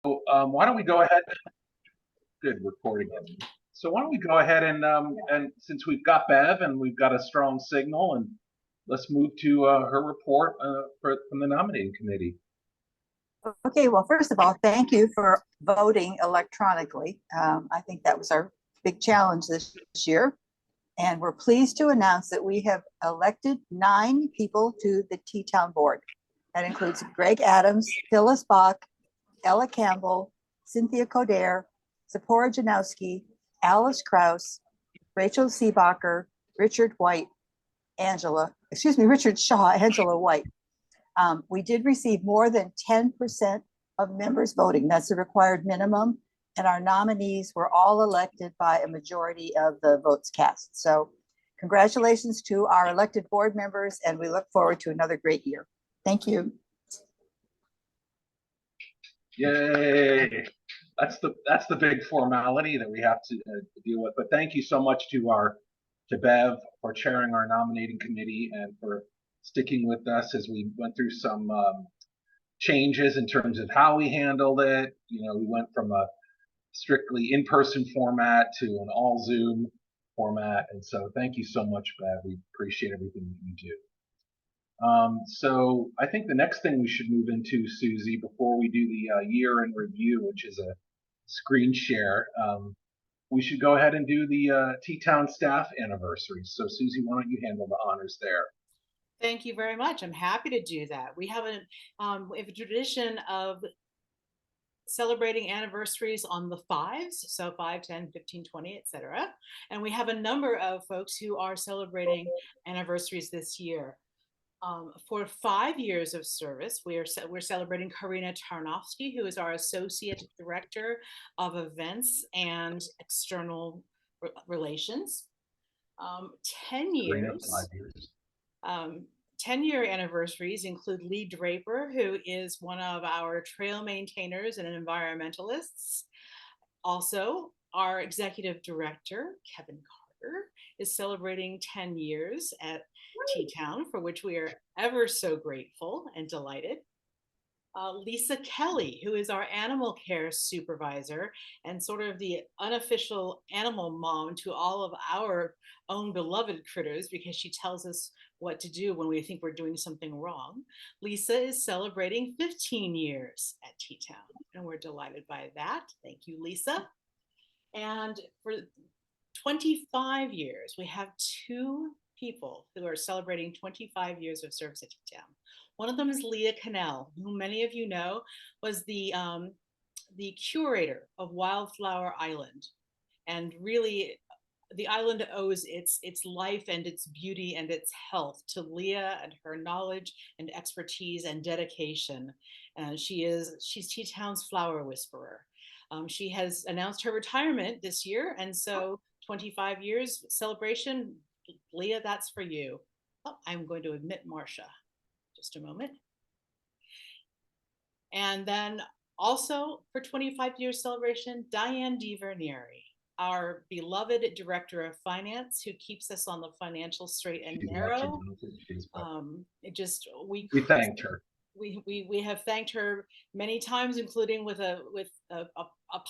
Why don't we go ahead? Good recording. So why don't we go ahead and since we've got Bev and we've got a strong signal, and let's move to her report from the nominating committee. Okay, well, first of all, thank you for voting electronically. I think that was our big challenge this year. And we're pleased to announce that we have elected 9 people to the Teatown board. That includes Greg Adams, Phyllis Bach, Ella Campbell, Cynthia Coder, Zipporah Janowski, Alice Krause, Rachel Seebacher, Richard Shaw, Angela White. We did receive more than 10% of members voting. That's the required minimum. And our nominees were all elected by a majority of the votes cast. So congratulations to our elected board members, and we look forward to another great year. Thank you. Yay. That's the big formality that we have to deal with. But thank you so much to Bev for chairing our nominating committee and for sticking with us as we went through some changes in terms of how we handled it. You know, we went from a strictly in-person format to an all Zoom format. And so thank you so much, Bev. We appreciate everything that you do. So I think the next thing we should move into, Susie, before we do the year in review, which is a screen share, we should go ahead and do the Teatown staff anniversary. So Susie, why don't you handle the honors there? Thank you very much. I'm happy to do that. We have a tradition of celebrating anniversaries on the 5s, so 5, 10, 15, 20, etc. And we have a number of folks who are celebrating anniversaries this year. For 5 years of service, we're celebrating Karina Tarnofsky, who is our Associate Director of Events and External Relations. 10 years. Karina, 5 years. 10-year anniversaries include Lee Draper, who is one of our trail maintainers and environmentalists. Also, our Executive Director, Kevin Carter, is celebrating 10 years at Teatown, for which we are ever so grateful and delighted. Lisa Kelly, who is our animal care supervisor and sort of the unofficial animal mom to all of our own beloved critters, because she tells us what to do when we think we're doing something wrong. Lisa is celebrating 15 years at Teatown, and we're delighted by that. Thank you, Lisa. And for 25 years, we have 2 people who are celebrating 25 years of service at Teatown. One of them is Leah Cannell, who many of you know was the curator of Wildflower Island. And really, the island owes its life and its beauty and its health to Leah and her knowledge and expertise and dedication. And she's Teatown's flower whisperer. She has announced her retirement this year, and so 25 years celebration. Leah, that's for you. Oh, I'm going to admit Marcia. Just a moment. And then also for 25 years celebration, Diane DiVernieri, our beloved Director of Finance, who keeps us on the financial straight and narrow. We thanked her. We have thanked her many times, including with a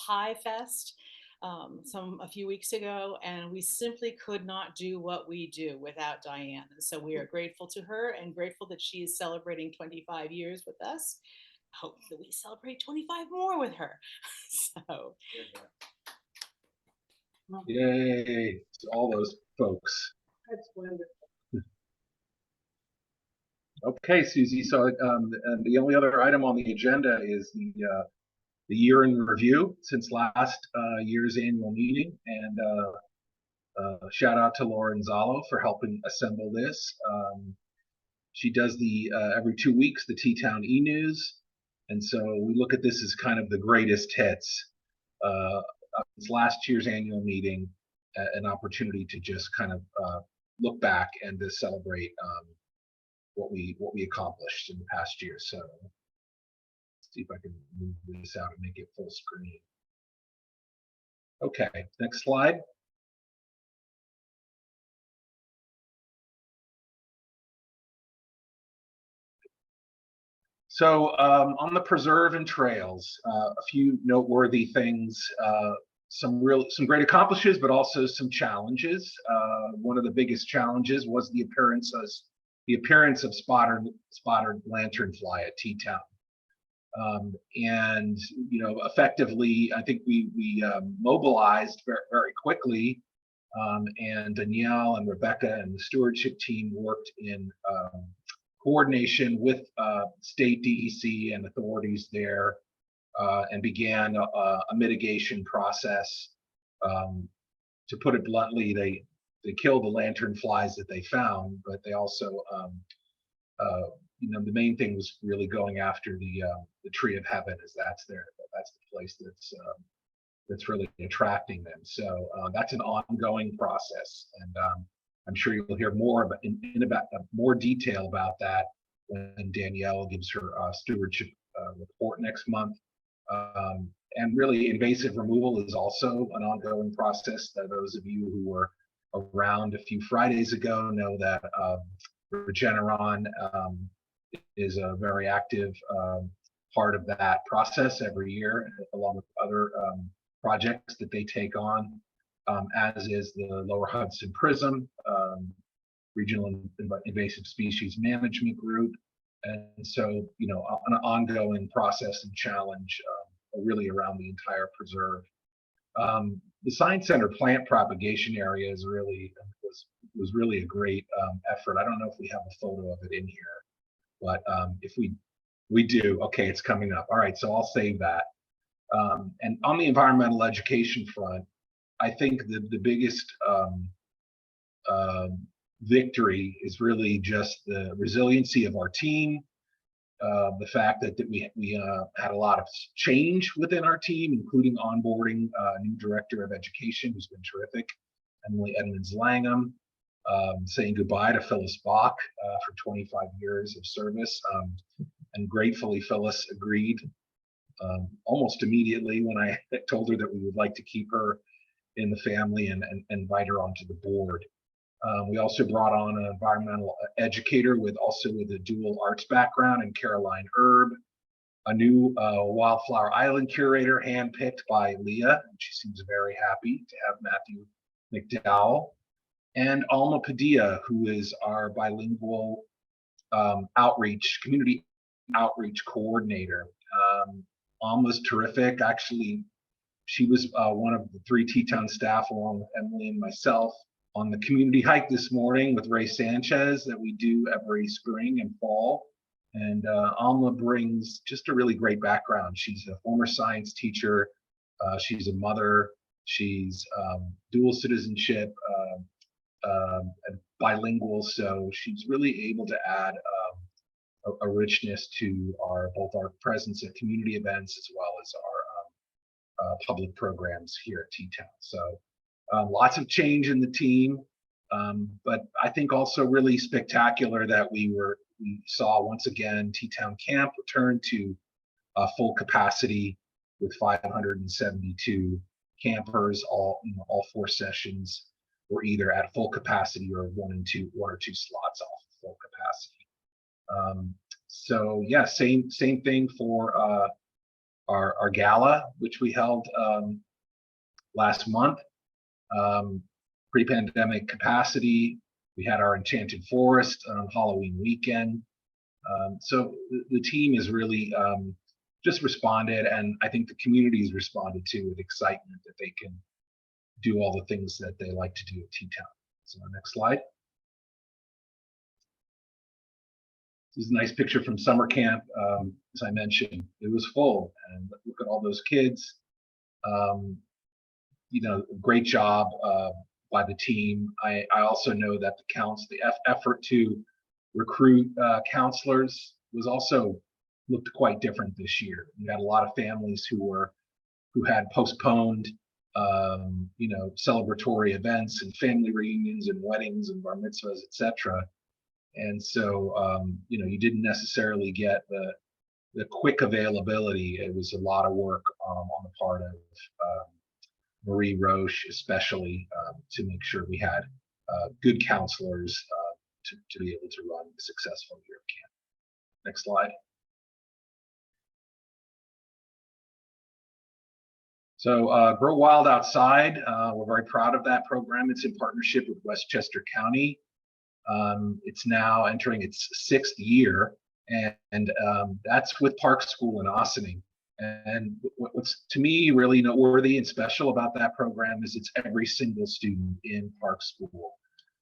pie fest a few weeks ago, and we simply could not do what we do without Diane. And so we are grateful to her and grateful that she is celebrating 25 years with us. Hope that we celebrate 25 more with her. So yay to all those folks. That's wonderful. Okay, Susie, so the only other item on the agenda is the year in review since last year's annual meeting, and shout out to Lauren Zalo for helping assemble this. She does the every 2 weeks the Teatown e-news, and so we look at this as kind of the greatest hits. It's last year's annual meeting, an opportunity to just kind of look back and to celebrate what we accomplished in the past year. So see if I can move this out and make it full screen. Okay, next slide. So on the preserve and trails, a few noteworthy things, some great accomplishments, but also some challenges. One of the biggest challenges was the appearance of spotted lanternfly at Teatown. And effectively, I think we mobilized very, very quickly, and Danielle and Rebecca and the stewardship team worked in coordination with state DEC and authorities there, and began a mitigation process. To put it bluntly, they killed the lantern flies that they found, but they also, the main thing was really going after the tree of heaven, as that's the place that's really attracting them. So that's an ongoing process, and I'm sure you'll hear more about more detail about that when Danielle gives her stewardship report next month. And really, invasive removal is also an ongoing process. Those of you who were around a few Fridays ago know that Regeneron is a very active part of that process every year, along with other projects that they take on, as is the Lower Hudson PRISM, Regional Invasive Species Management Group. And so, an ongoing process and challenge really around the entire preserve. The Science Center plant propagation area was really a great effort. I don't know if we have a photo of it in here, but if we do, okay, it's coming up. All right, so I'll save that. And on the environmental education front, I think the biggest victory is really just the resiliency of our team, the fact that we had a lot of change within our team, including onboarding a new director of education who's been terrific, Emily Edmonds-Langham, saying goodbye to Phyllis Bach for 25 years of service. And gratefully, Phyllis agreed almost immediately when I told her that we would like to keep her in the family and invite her onto the board. We also brought on an environmental educator with a dual arts background, in Caroline Erb, a new Wildflower Island curator handpicked by Leah, and she seems very happy to have Matthew McDowell, and Alma Padilla, who is our bilingual community outreach coordinator. Alma's terrific. Actually, she was one of the 3 Teatown staff, along with Emily and myself, on the community hike this morning with Ray Sanchez that we do every spring and fall. And Alma brings just a really great background. She's a former science teacher. She's a mother. She's dual citizenship, bilingual. So she's really able to add a richness to both our presence at community events as well as our public programs here at Teatown. So lots of change in the team, but I think also really spectacular that we saw once again Teatown Camp return to full capacity with 572 campers. All 4 sessions were either at full capacity or one or two slots off full capacity. So yeah, same thing for our gala, which we held last month. Pre-pandemic capacity. We had our Enchanted Forest on Halloween weekend. So the team has really just responded, and I think the community's responded to with excitement that they can do all the things that they like to do at Teatown. So next slide. This is a nice picture from summer camp. As I mentioned, it was full, and look at all those kids. Great job by the team. I also know that the effort to recruit counselors was also looked quite different this year. We had a lot of families who had postponed celebratory events and family reunions and weddings and bar mitzvahs, etc. And so you didn't necessarily get the quick availability. It was a lot of work on the part of Marie Roche, especially, to make sure we had good counselors to be able to run a successful year of camp. Next slide. So Grow Wild Outside, we're very proud of that program. It's in partnership with Westchester County. It's now entering its 6th year, and that's with Park School in Ossining. And what's to me really noteworthy and special about that program is it's every single student in Park School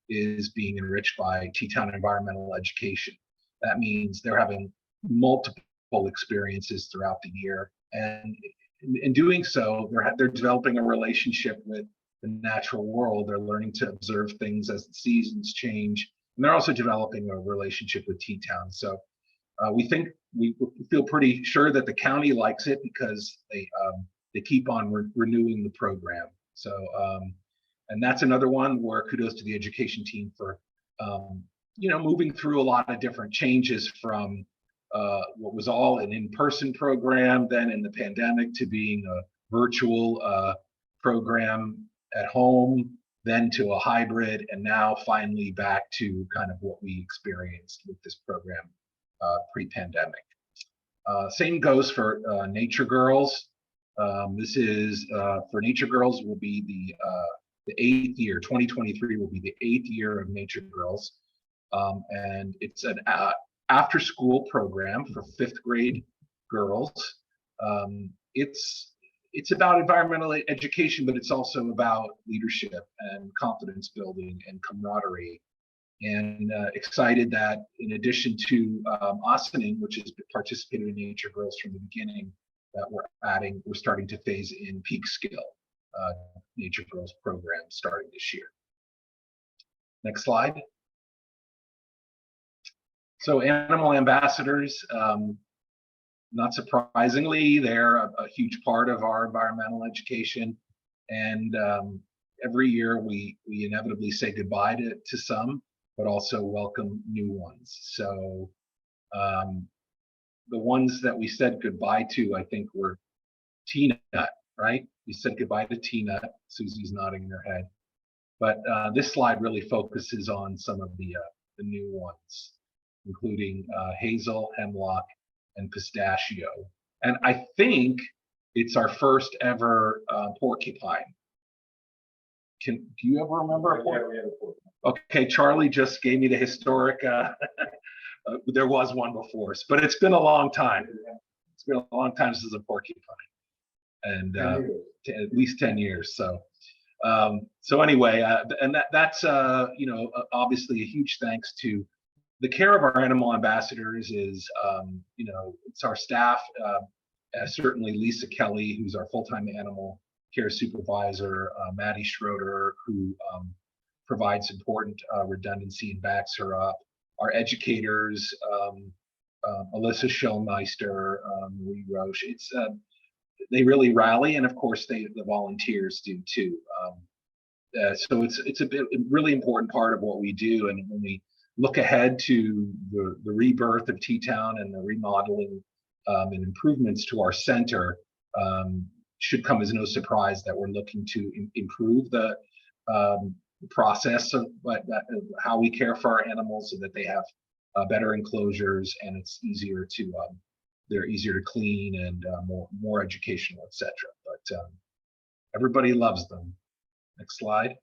is being enriched by Teatown environmental education. That means they're having multiple experiences throughout the year, and in doing so, they're developing a relationship with the natural world. They're learning to observe things as the seasons change, and they're also developing a relationship with Teatown. So we feel pretty sure that the county likes it because they keep on renewing the program. So and that's another one where kudos to the education team for moving through a lot of different changes from what was all an in-person program, then in the pandemic to being a virtual program at home, then to a hybrid, and now finally back to kind of what we experienced with this program pre-pandemic. Same goes for Nature Girls. This is for Nature Girls will be the 8th year. 2023 will be the 8th year of Nature Girls, and it's an after-school program for 5th grade girls. It's about environmental education, but it's also about leadership and confidence building and camaraderie. And excited that in addition to Ossining, which has participated in Nature Girls from the beginning, that we're starting to phase in Peak Skill Nature Girls program starting this year. Next slide. So animal ambassadors, not surprisingly, they're a huge part of our environmental education. And every year we inevitably say goodbye to some, but also welcome new ones. So the ones that we said goodbye to, I think, were T-Nut, right? We said goodbye to T-Nut. Susie's nodding her head. But this slide really focuses on some of the new ones, including hazel, hemlock, and pistachio. And I think it's our first ever porcupine. Do you ever remember a porcupine? Okay, Charlie just gave me the historic, there was one before, but it's been a long time. It's been a long time since a porcupine, and at least 10 years. So anyway, and that's obviously a huge thanks to the care of our animal ambassadors is, it's our staff, certainly Lisa Kelly, who's our full-time animal care supervisor, Maddie Schroeder, who provides important redundancy and backs her up. Our educators, Alyssa Schulmeister, Marie Roche. They really rally, and of course the volunteers do too. So it's a really important part of what we do, and when we look ahead to the rebirth of Teatown and the remodeling and improvements to our center, should come as no surprise that we're looking to improve the process of how we care for our animals so that they have better enclosures and it's easier to they're easier to clean and more educational, etc. But everybody loves them. Next slide.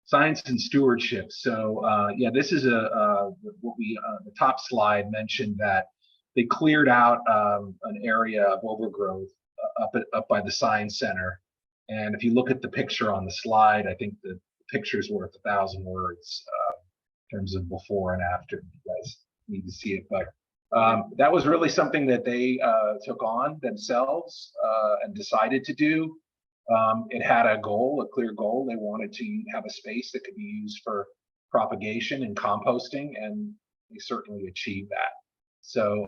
Science and stewardship. So yeah, this is what we the top slide mentioned that they cleared out an area of overgrowth up by the Science Center. And if you look at the picture on the slide, I think the picture's worth 1,000 words in terms of before and after. You guys need to see it, but that was really something that they took on themselves and decided to do. It had a goal, a clear goal. They wanted to have a space that could be used for propagation and composting, and they certainly achieved that. So,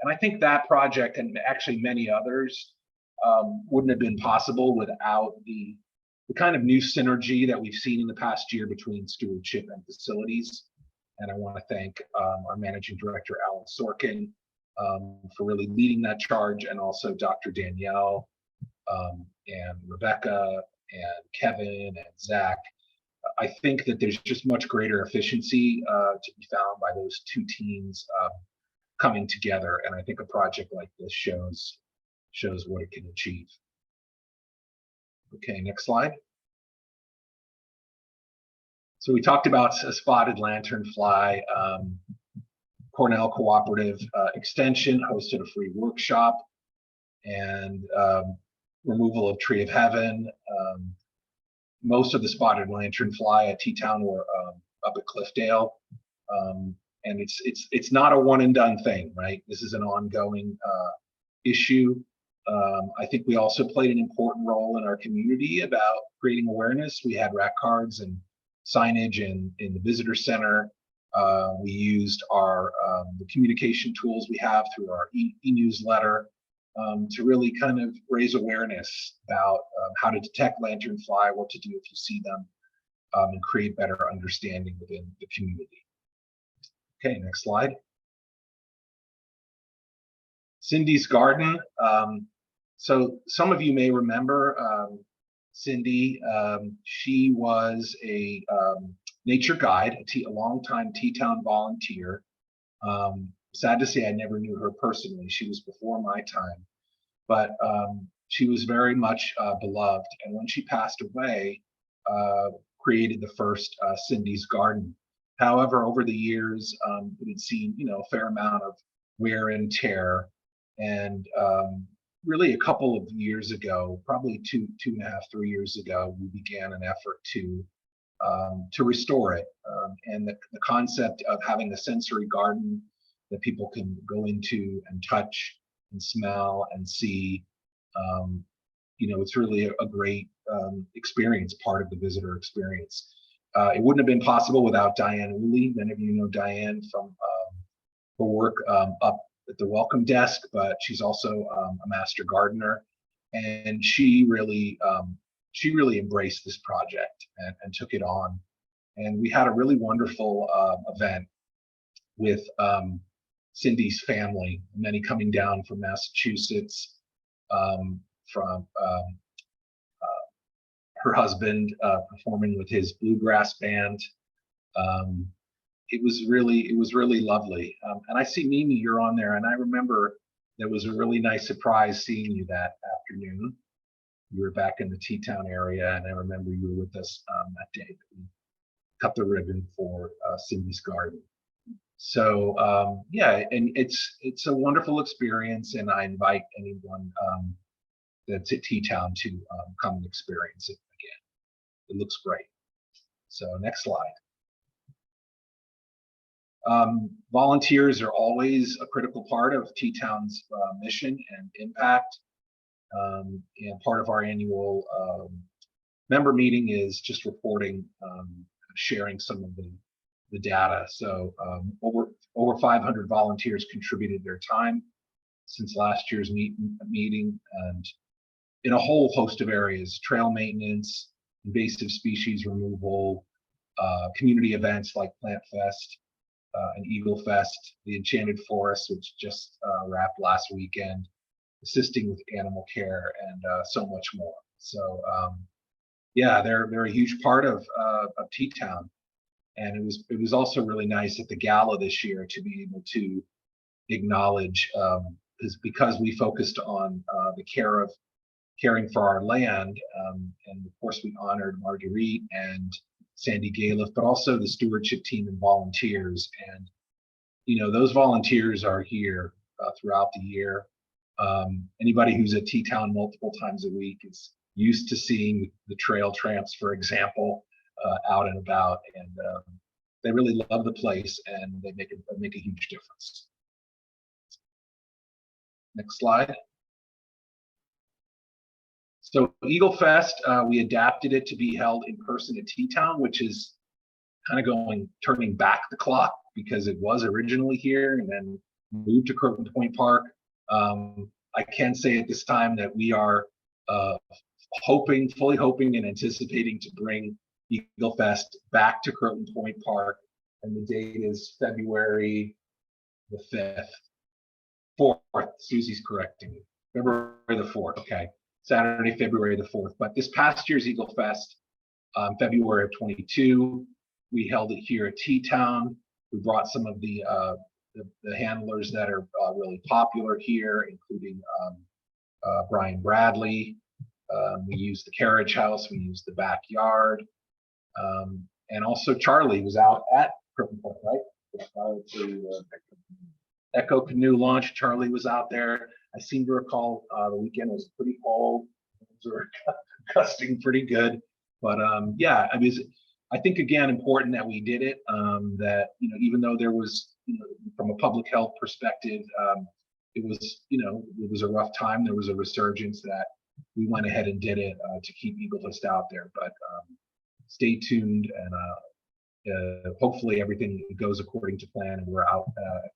and I think that project and actually many others wouldn't have been possible without the kind of new synergy that we've seen in the past year between stewardship and facilities. And I want to thank our managing director, Alan Sorkin, for really leading that charge, and also Dr. Danielle, and Rebecca and Kevin and Zach. I think that there's just much greater efficiency to be found by those two teams coming together. And I think a project like this shows shows what it can achieve. Okay, next slide. So we talked about a spotted lanternfly. Cornell Cooperative Extension hosted a free workshop, and removal of Tree of Heaven. Most of the spotted lanternfly at Teatown were up at Cliffdale, and it's not a one and done thing, right? This is an ongoing issue. I think we also played an important role in our community about creating awareness. We had rack cards and signage in the visitor center. We used our the communication tools we have through our e-newsletter to really kind of raise awareness about how to detect lanternfly, what to do if you see them, and create better understanding within the community. Okay, next slide. Cindy's Garden. So some of you may remember Cindy. She was a nature guide, a longtime Teatown volunteer. Sad to say, I never knew her personally. She was before my time, but she was very much beloved. And when she passed away, created the first Cindy's Garden. However, over the years, it had seen a fair amount of wear and tear, and really a couple of years ago, probably two and a half, 3 years ago, we began an effort to restore it. And the concept of having a sensory garden that people can go into and touch and smell and see, it's really a great experience, part of the visitor experience. It wouldn't have been possible without Diane Woolley. Many of you know Diane from her work up at the welcome desk, but she's also a master gardener, and she really embraced this project and took it on. And we had a really wonderful event with Cindy's family, many coming down from Massachusetts, from her husband performing with his bluegrass band. It was really lovely. And I see Mimi, you're on there, and I remember there was a really nice surprise seeing you that afternoon. You were back in the Teatown area, and I remember you were with us that day that we cut the ribbon for Cindy's Garden. So yeah, and it's a wonderful experience, and I invite anyone that's at Teatown to come and experience it again. It looks great. So next slide. Volunteers are always a critical part of Teatown's mission and impact. And part of our annual member meeting is just reporting, sharing some of the data. So over 500 volunteers contributed their time since last year's meeting, and in a whole host of areas: trail maintenance, invasive species removal, community events like Plant Fest and Eagle Fest, the Enchanted Forest, which just wrapped last weekend, assisting with animal care, and so much more. So yeah, they're a huge part of Teatown. And it was also really nice at the gala this year to be able to acknowledge, because we focused on the caring for our land, and of course we honored Marguerite and Sandy Galiff, but also the stewardship team and volunteers. And those volunteers are here throughout the year. Anybody who's at Teatown multiple times a week is used to seeing the trail tramps, for example, out and about, and they really love the place, and they make a huge difference. Next slide. So Eagle Fest, we adapted it to be held in person at Teatown, which is kind of turning back the clock, because it was originally here and then moved to Kirkland Point Park. I can say at this time that we are fully hoping and anticipating to bring Eagle Fest back to Kirkland Point Park, and the date is February the 4th. Susie's correcting me. February the 4th. Okay, Saturday, February the 4th. But this past year's Eagle Fest, February of 22, we held it here at Teatown. We brought some of the handlers that are really popular here, including Brian Bradley. We used the carriage house. We used the backyard. And also Charlie was out at Cripple Point, right? The Echo Canoe launch. Charlie was out there. I seem to recall the weekend was pretty cold. It was gusting pretty good. But yeah, I mean, I think again important that we did it. That even though there was from a public health perspective, it was a rough time. There was a resurgence that we went ahead and did it to keep Eagle Fest out there. But stay tuned, and hopefully everything goes according to plan, and we're out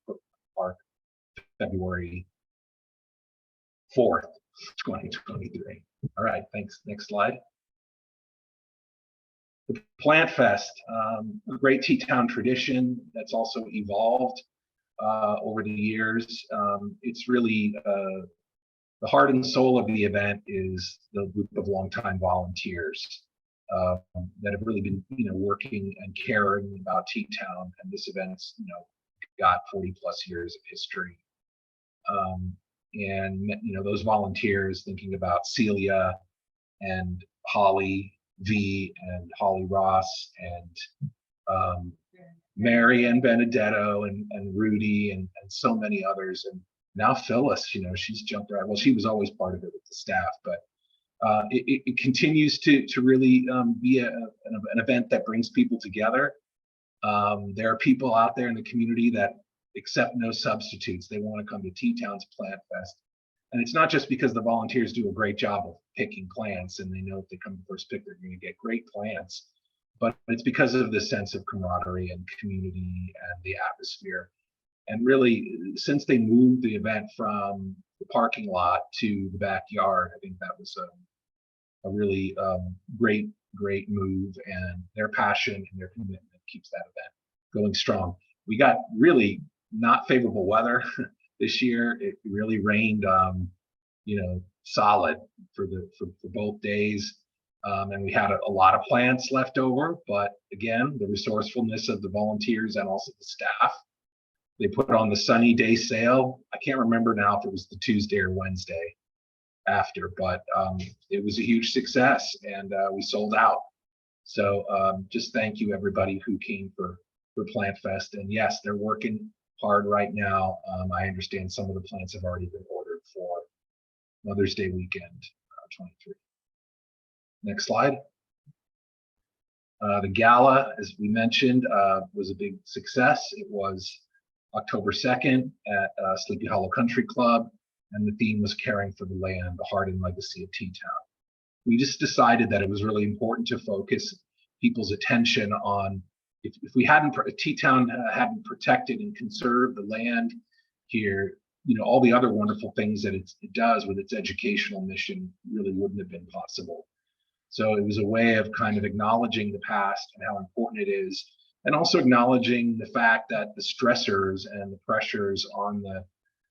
at Park February 4th, 2023. All right, thanks. Next slide. The Plant Fest, a great Teatown tradition that's also evolved over the years. It's really the heart and soul of the event is the group of longtime volunteers that have really been working and caring about Teatown, and this event's got 40 plus years of history. And those volunteers, thinking about Celia and Holly V and Holly Ross and Mary and Benedetto and Rudy and so many others, and now Phyllis, she's jumped right. Well, she was always part of it with the staff, but it continues to really be an event that brings people together. There are people out there in the community that accept no substitutes. They want to come to Teatown's Plant Fest. And it's not just because the volunteers do a great job of picking plants and they know if they come to first pick, they're going to get great plants, but it's because of the sense of camaraderie and community and the atmosphere. And really, since they moved the event from the parking lot to the backyard, I think that was a really great move, and their passion and their commitment keeps that event going strong. We got really not favorable weather this year. It really rained, solid for both days, and we had a lot of plants left over. But again, the resourcefulness of the volunteers and also the staff. They put on the sunny day sale. I can't remember now if it was the Tuesday or Wednesday after, but it was a huge success, and we sold out. So just thank you everybody who came for Plant Fest. And yes, they're working hard right now. I understand some of the plants have already been ordered for Mother's Day weekend 23. Next slide. The gala, as we mentioned, was a big success. It was October 2nd at Sleepy Hollow Country Club, and the theme was Caring for the Land, the Heart and Legacy of Teatown. We just decided that it was really important to focus people's attention on if Teatown hadn't protected and conserved the land here, all the other wonderful things that it does with its educational mission really wouldn't have been possible. So it was a way of kind of acknowledging the past and how important it is, and also acknowledging the fact that the stressors and the pressures on the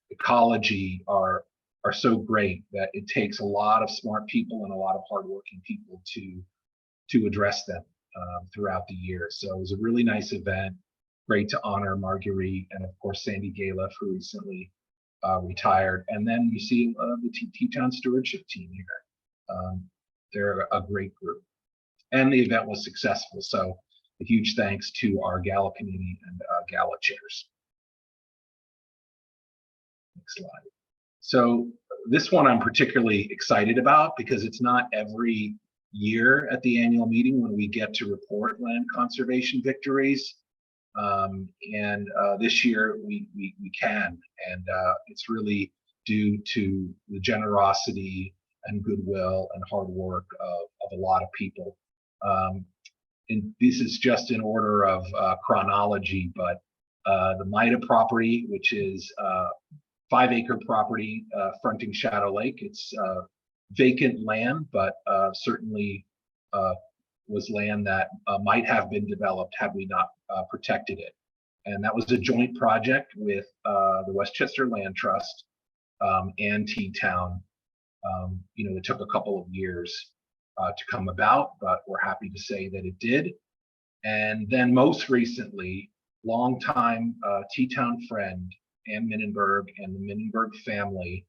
ecology are so great that it takes a lot of smart people and a lot of hardworking people to address them throughout the year. So it was a really nice event. Great to honor Marguerite and of course Sandy Galiff, who recently retired. And then you see the Teatown stewardship team here. They're a great group, and the event was successful. So a huge thanks to our gala committee and gala chairs. Next slide. So this one I'm particularly excited about because it's not every year at the annual meeting when we get to report land conservation victories. And this year we can, and it's really due to the generosity and goodwill and hard work of a lot of people. And this is just in order of chronology, but the Maida property, which is 5-acre property fronting Shadow Lake. It's vacant land, but certainly was land that might have been developed had we not protected it. And that was a joint project with the Westchester Land Trust and Teatown. It took a couple of years to come about, but we're happy to say that it did. And then most recently, longtime Teatown friend Ann Minnenberg and the Minnenberg family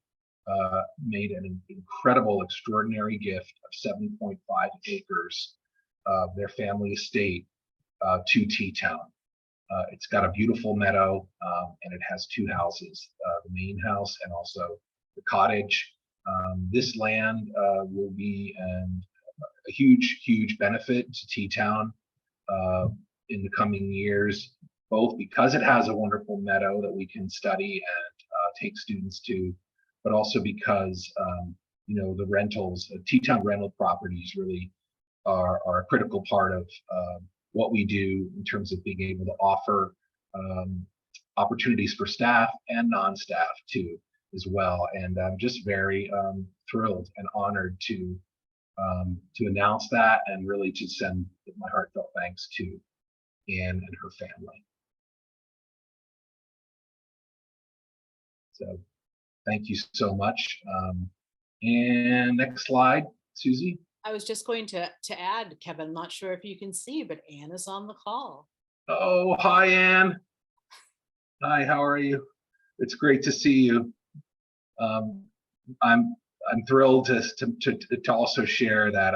made an incredible, extraordinary gift of 7.5 acres of their family estate to Teatown. It's got a beautiful meadow, and it has two houses, the main house and also the cottage. This land will be a huge, huge benefit to Teatown in the coming years, both because it has a wonderful meadow that we can study and take students to, but also because the rentals, Teatown rental properties really are a critical part of what we do in terms of being able to offer opportunities for staff and non-staff too as well. And I'm just very thrilled and honored to announce that, and really to send my heartfelt thanks to Anne and her family. So thank you so much. And next slide, Susie. I was just going to add, Kevin, not sure if you can see, but Anne is on the call. Oh, hi, Anne. Hi, how are you? It's great to see you. I'm thrilled to also share that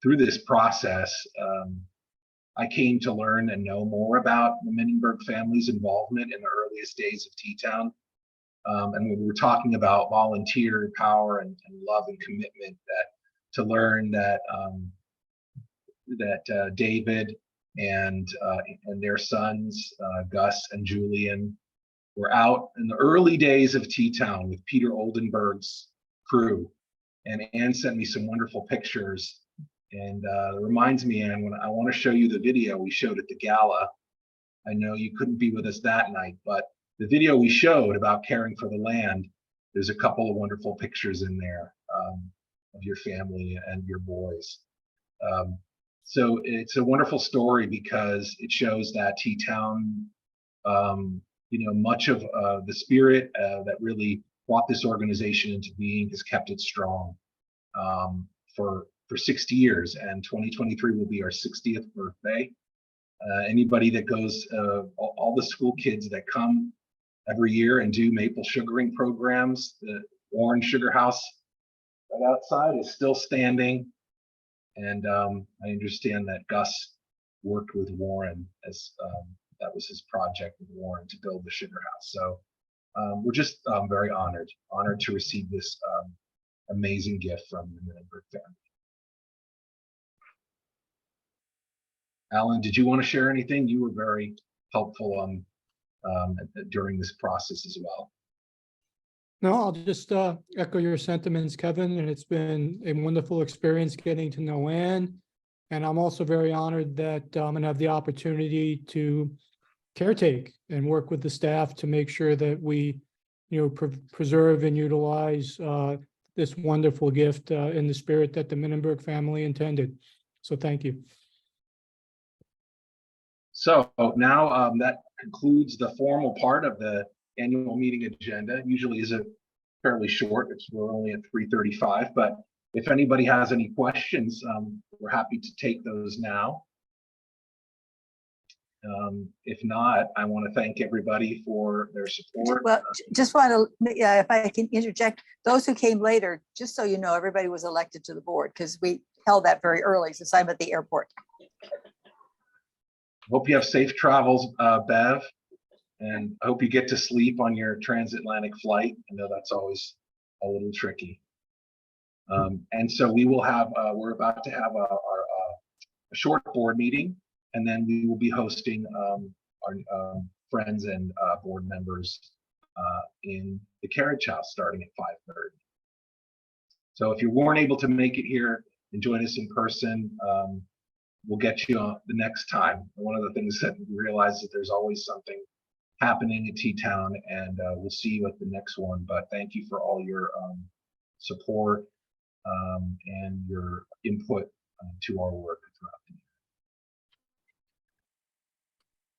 through this process, I came to learn and know more about the Minnenberg family's involvement in the earliest days of Teatown. And we were talking about volunteer power and love and commitment, that to learn that David and their sons, Gus and Julian, were out in the early days of Teatown with Peter Oldenburg's crew. And Anne sent me some wonderful pictures. And it reminds me, Anne, when I want to show you the video we showed at the gala. I know you couldn't be with us that night, but the video we showed about caring for the land, there's a couple of wonderful pictures in there of your family and your boys. So it's a wonderful story because it shows that Teatown, much of the spirit that really brought this organization into being has kept it strong for 60 years, and 2023 will be our 60th birthday. Anybody that goes, all the school kids that come every year and do maple sugaring programs, the Warren Sugar House right outside is still standing. And I understand that Gus worked with Warren as that was his project with Warren to build the sugar house. So we're just very honored to receive this amazing gift from the Minnenberg family. Alan, did you want to share anything? You were very helpful during this process as well. No, I'll just echo your sentiments, Kevin, and it's been a wonderful experience getting to know Anne. And I'm also very honored that I'm going to have the opportunity to caretake and work with the staff to make sure that we, preserve and utilize this wonderful gift in the spirit that the Minnenberg family intended. So thank you. So now that concludes the formal part of the annual meeting agenda. Usually is a fairly short, we're only at 3:35, but if anybody has any questions, we're happy to take those now. If not, I want to thank everybody for their support. Well, just want to, if I can interject, those who came later, just so you know, everybody was elected to the board because we held that very early since I'm at the airport. Hope you have safe travels, Bev, and I hope you get to sleep on your transatlantic flight. I know that's always a little tricky. And so we will have, we're about to have a short board meeting, and then we will be hosting our friends and board members in the carriage house starting at 5:30. So if you weren't able to make it here and join us in person, we'll get you on the next time. One of the things that we realize is that there's always something happening at Teatown, and we'll see you at the next one. But thank you for all your support and your input to our work throughout the year.